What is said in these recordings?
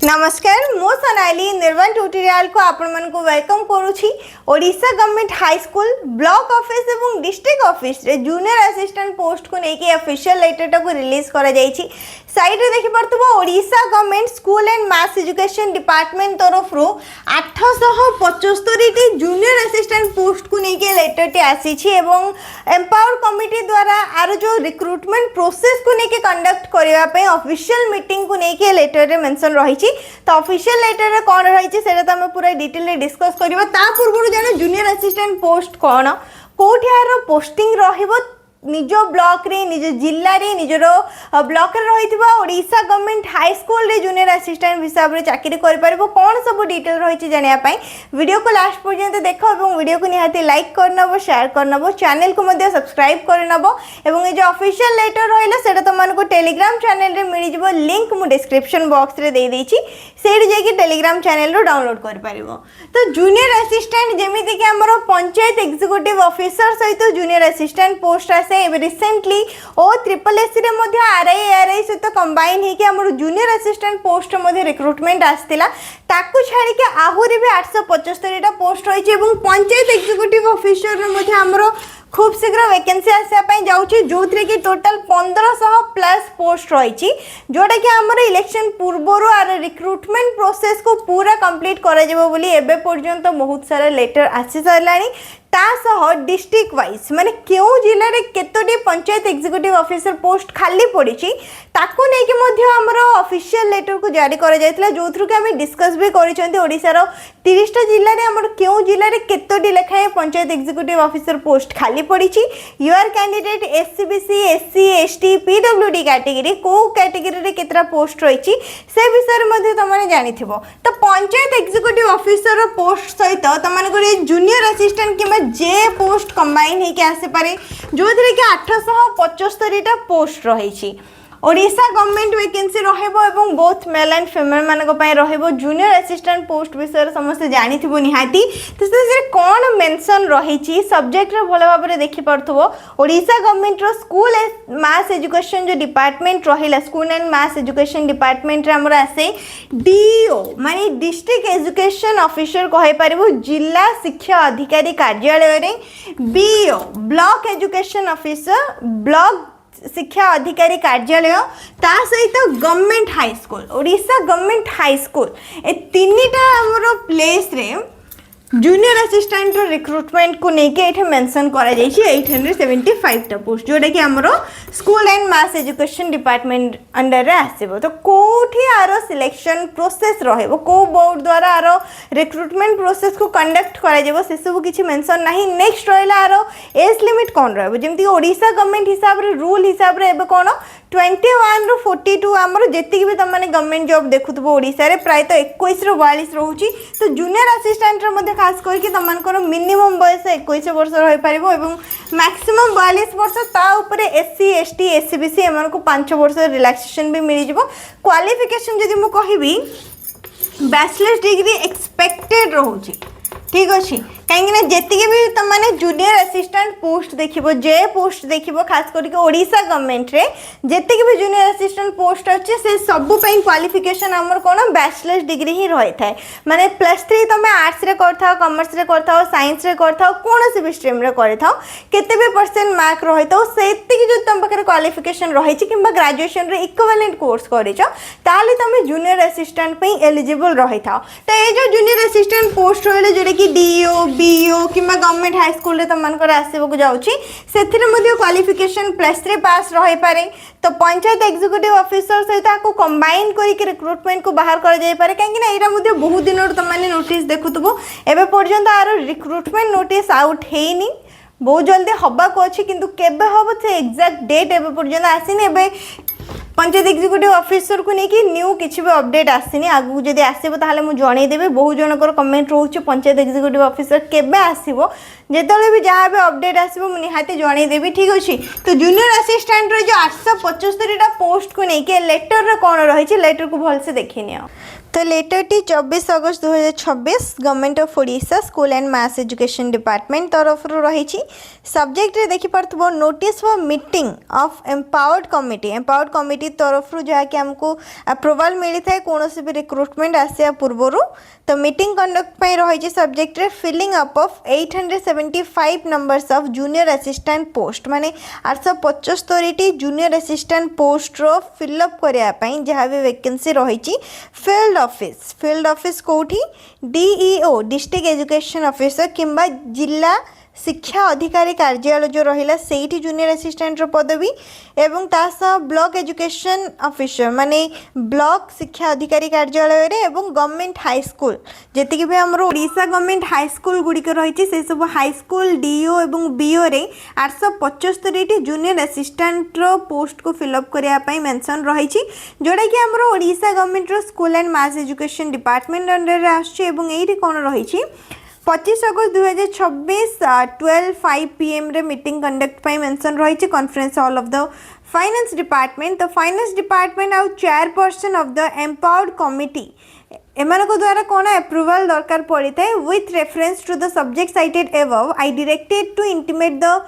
नमस्कार मो सोनाली निर्वाण ट्यूटोरियल को आपण मन को वेलकम करूछी। Odisha government high school block office एवं डिस्ट्रिक्ट ऑफिस रे जूनियर असिस्टेंट पोस्ट को लेके ऑफिशियल लेटर को रिलीज करा जायछि। साइड रे देखि परतबो Odisha government school and mass education department तरफ रो 875 टी जूनियर असिस्टेंट पोस्ट को लेके लेटर टी आसी छि एवं एम्पावर्ड कमिटी द्वारा आरो जो रिक्रूटमेंट प्रोसेस को लेके कंडक्ट करबा पे ऑफिशियल मीटिंग को लेके लेटर रे मेंशन रही छि। तो ऑफिशियल लेटर रे कोन रही छि सेटा त हम पूरा डिटेल रे डिस्कस करबा। ता पूर्व जाने जूनियर असिस्टेंट पोस्ट कोन कोठी आरो पोस्टिंग रहिबो निज ब्लॉक रे निज जिल्ला रे निजर ब्लॉक रे रहितबा ओडिशा गवर्नमेंट हाई स्कूल रे जूनियर असिस्टेंट हिसाब रे चाकरी कर परबो। कोन सब डिटेल रही छि जानिया पई वीडियो को लास्ट पर्यंत देखो एवं वीडियो को निहाती लाइक करनबो शेयर करनबो चैनल को मध्ये सब्सक्राइब करनबो एवं ए जो ऑफिशियल लेटर रहिला सेटा त मन को टेलीग्राम चैनल रे मिलि जिवो लिंक मु डिस्क्रिप्शन बॉक्स रे दे देछि सेड जे कि टेलीग्राम चैनल रो डाउनलोड कर परबो। तो जूनियर असिस्टेंट जेमिति कि हमरो पंचायत एग्जीक्यूटिव ऑफिसर सहित जूनियर असिस्टेंट पोस्ट रिसेंटली ओ ट्रिपल एस रे मध्ये आरआई सहित कंबाइन हे कि हमर जूनियर असिस्टेंट पोस्ट मध्ये रिक्रूटमेंट आस्तिला ताकू छाड़ी के आहुरी भी 875 टा पोस्ट रही एवं पंचायत एग्जीक्यूटिव ऑफिसर मध्ये हमर खूब शीघ्र वैकेंसी आसा जाऊँगी जो थी कि टोटल 1500 प्लस पोस्ट रही जोटा कि आमर इलेक्शन पूर्वर आर रिक्रूटमेंट प्रोसेस को पूरा कंप्लीट कर पर्यंत बहुत सारा लेटर आसी सारा तासह डिस्ट्रिक्ट वाइज माने क्यों जिले में केतोटी पंचायत एग्जीक्यूटिव ऑफिसर पोस्ट खाली पड़ी ताकू नहीं कि आमर ऑफिशियल लेटर को जारी करा जायतिला जो थ्रू कि हमें डिस्कस भी करिसेंती ओडिसा रो 30 टा जिल्ला रे आमर क्यों जिले में केतोटी लेखाए पंचायत एग्जीक्यूटिव ऑफिसर पोस्ट खाली पड़ी UR candidate SEBC SC ST PWD category को कैटेगरी रे केतरा पोस्ट रही से विषय में तुमने जानिथिबो। तो पंचायत एग्जीक्यूटिव ऑफिसर पोस्ट सहित तुमने जूनियर असिस्टेंट कि जे पोस्ट कंबाइन होके आसी पारे जो थी कि 875 टा पोस्ट रही। ओडिशा गवर्नमेंट वैकेंसी रहइबो एवं बोथ मेल एंड फीमेल मानक पय रहइबो। जूनियर असिस्टेंट पोस्ट विषय समस्त जानिथिबो निहाती। तो से कोन मेंशन रही सब्जेक्ट रे भलो भाबरे देखि परथबो ओडिशा गवर्नमेंट रो स्कूल एंड मास एजुकेशन जो डिपार्टमेंट रहिला school and mass education department रे हमर आसे डीओ माने डिस्ट्रिक्ट एजुकेशन ऑफिसर कहै परबो जिला शिक्षा अधिकारी कार्यालय रे BO block education officer block शिक्षा अधिकारी कार्यालय ता सहित government high school Odisha government high school ए तीनटा हमरो प्लेस रे जूनियर असिस्टेंट रिक्रूटमेंट को लेके ये मेंशन करा जायछि 875 टा पोस्ट जोटा कि हमरो school and mass education department under रे आसीबो। तो कोठी आरो सिलेक्शन प्रोसेस रहइबो को बोर्ड द्वारा आरो रिक्रूटमेंट प्रोसेस को कंडक्ट करा जेबो से सब किछि मेंशन नाही। नेक्स्ट रहला आरो एज लिमिट कोन रहइबो जेमति ओडिशा गवर्नमेंट हिसाब रे रूल हिसाब रे एबे कोन 21 ରୁ 42 आमर जेतिक भी तुमने गवर्नमेंट जॉब देखुथबो ओडिसा रे प्राय तो 21 ରୁ 42 रहउची। तो जूनियर असिस्टेंट रे मध्ये खास करके तुमनकर मिनिमम बयस 21 वर्ष रहि परिबो एवं मैक्सिमम 42 वर्ष ता ऊपर एससी एसटी एससीबीसी एमन को 5 वर्ष रिलैक्सेशन भी मिल जिवो। क्वालिफिकेशन जदि मु कहिबी बैचलर्स डिग्री एक्सपेक्टेड रहउची ठीक अच्छे कहीं जी भी तुमने जूनियर असिस्टेंट पोस्ट देखिबो जे पोस्ट देखिबो खास करके ओडिशा गवर्नमेंट रे जेतिक भी जूनियर असिस्टेंट पोस्ट अच्छे से सबु पई क्वालिफिकेशन हमर कोन बैचलर्स डिग्री ही रही थाए माने +3 तुम आर्ट्स रे करथाओ कॉमर्स रे करथाओ साइंस रे करथाओ कोनोसी भी स्ट्रीम रे करथाओ केते भी परसेंट मार्क रही तो सेतिक जो तुम पाखरे क्वालिफिकेशन रही किंबा ग्रेजुएशन रे इक्विवेलेंट कोर्स करिचो ताले तुम जूनियर असिस्टेंट पई एलिजिबल रही थाओ। तो ये जो जूनियर असिस्टेंट पोस्ट रहले जोडे कि डीओ बीओ किंबा गवर्नमेंट हाई स्कूल रे तुमनकर आसीबो जाउची सेथिरे मध्ये क्वालिफिकेशन +3 पास रही पारे। तो पंचायत एग्जीक्यूटिव ऑफिसर सहित को कंबाइन करके रिक्रूटमेंट को बाहर कर जाय पारे कहीं ना एरा मध्ये बहुत दिन तुमने नोटिस देखुथबो एबे पर्यंत आरो रिक्रूटमेंट नोटिस आउट हेनी बहुत जल्दी हबा को अछि किंतु केबे हबो से एग्जैक्ट डेट एबे पर्यंत आसीनी। एबे पंचायत एग्जीक्यूटिव ऑफिसर को लेकिन न्यू किसी भी अपडेट आसनी आगू जब आसो ताहले मु जनईदेवी। बहुत जनकर कमेंट रोचे पंचायत एग्जीक्यूटिव ऑफिसर केबे आसीबो जेतले भी जहाँ भी अपडेट आसीबो मु निहाती जनईदेवी ठीक अच्छे। तो जूनियर असिस्टेंट रो जो 875 टा पोस्ट को लेकिन लेटर रे कोन रही लेटर को भल से देखिनि। तो लेटर टी 24 अगस्त 2026 government of Odisha school and mass education department तरफ रही। सब्जेक्ट रे देखि परथबो notice for meeting of empowered committee authority तरफ जहाँ कि हमको अप्रूवल मिली था कौन भी रिक्रुटमेंट आसिया पूर्वर। तो मीटिंग कंडक्ट रही सब्जेक्ट रे filling up of 875 numbers of junior assistant post माने 875 जूनियर असिस्टेंट पोस्ट रो फिलअप करने जहाँ भी वैकेंसी रही फील्ड ऑफिस कौटी डीईओ डिस्ट्रिक्ट एजुकेशन ऑफिसर किंबा जिला शिक्षा अधिकारी कार्यालय जो रहिला सेठी जूनियर असिस्टेंट रो पदवी एवं तासा ब्लॉक एजुकेशन ऑफिसर माने ब्लॉक शिक्षा अधिकारी कार्यालय रे एवं गवर्नमेंट हाई स्कूल जेतिक भी हमरो ओडिशा गवर्नमेंट हाई स्कूल गुड़िक रही से सब हाई स्कूल डीओ एवं बीओ रे 875 जूनियर असिस्टेंट रो पोस्ट को फिलअप करिया पई मेंशन रही जोड़ा कि हमरो ओडिशा गवर्नमेंट रो school and mass education department under रे आछे एवं एही कोन रही 25 अगस्त 2026 12:05 PM रे मीटिंग कंडक्ट पाई मेंशन रही conference hall of the finance department. The finance department आउ chairperson of the empowered committee एमान को द्वारा कौन अप्रूवल दरकार पड़ी था with reference to the subject cited above I directed to intimate the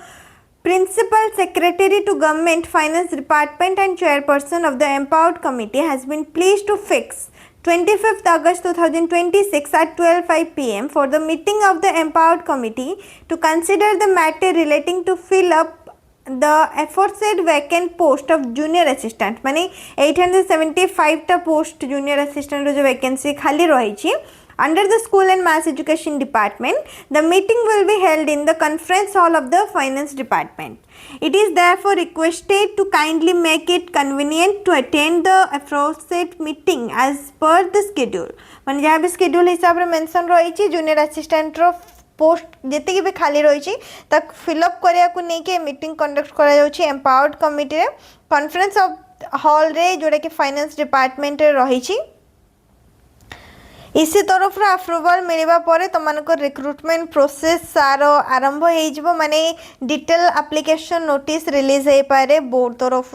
Principal Secretary to Government Finance Department and Chairperson of the Empowered Committee has been pleased to fix 25th August 2026 at 12:05 PM for the meeting of the Empowered Committee to consider the matter relating to fill up the aforesaid vacant post of junior assistant माने 875 टा post junior assistant जो vacancy खाली रही under the school and mass education department. The meeting will be held in the conference hall of the finance department. It is therefore requested to kindly make it convenient to attend the aforesaid meeting as per the schedule. माने जहाँ भी schedule हिसाब रे mention रही junior assistant रो post जी भी खाली रही fill up करने को लेकिन मीटिंग कंडक्ट कर एम्पावर्ड कमिटी रे कॉन्फ्रेंस हॉल रे जोड़ा कि फाइनेंस डिपार्टमेंट रे रही इसी तरफ अप्रूवल मिलवा पर तुमको रिक्रुटमेंट प्रोसेस सार आरंभ हो माने डिटेल एप्लिकेशन नोटिस रिलीज हो पारे बोर्ड तरफ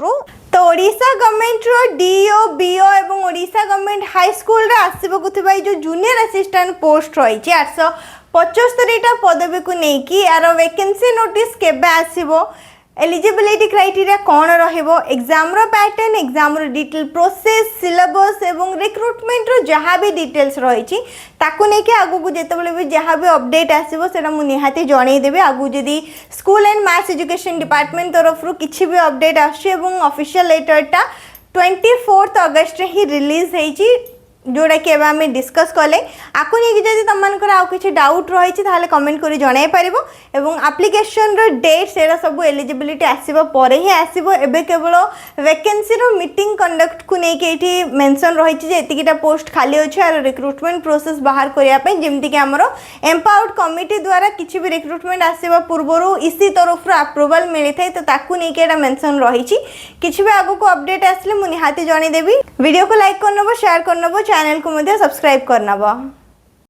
तो ओडिशा गवर्नमेंट रो डीओ बीओ एवं ओडिशा गवर्नमेंट हाई स्कूल रे आसीबो कुथिबा जो जूनियर असिस्टेंट पोस्ट रही 875 पदवी को लेकिन यार वैकेंसी नोटिस केबे आसीबो एलिजिबिलिटी क्राइटेरिया कौन रहिबो एग्जाम रो पैटर्न एग्जाम रो डिटेल प्रोसेस सिलेबस एवं रिक्रुटमेंट रो जहाँ भी डिटेल्स रही ताकू लेके आगु को जेतेबेले भी जहाँ भी अपडेट आसीबो सेटा मु निहाती जणै देबे आगु जदी school and mass education department तरफ रो किछि भी अपडेट आछे एवं ऑफिशियल लेटरटा 24 अगस्त रे ही रिलीज हेछि जोड़ा कि आम डिस्कस कले आपको नहीं जब तुम आउ कि डाउट रही है कमेंट कर जन पार और आप्लिकेशन डेट से सब एलिजिबिलिटी आसवा पर ही आसो एवं केवल वैकेंसी मीटिंग कंडक्ट को लेकिन मेंशन रही एतिकीटा पोस्ट खाली अच्छे और रिक्रुटमेंट प्रोसेस बाहर करने जमीक आमर एम्पावर्ड कमिटी द्वारा किसी भी रिक्रुटमेंट आसवा पूर्व इसी तरफ अप्रूवल मिली था तो ताकू नहीं मेंशन रही किसी भी आगू को अपडेट आसले मुझे निहाती जनईदेवी वीडियो को लाइक करनब शेयर करनब चैनल को सब्सक्राइब करनब।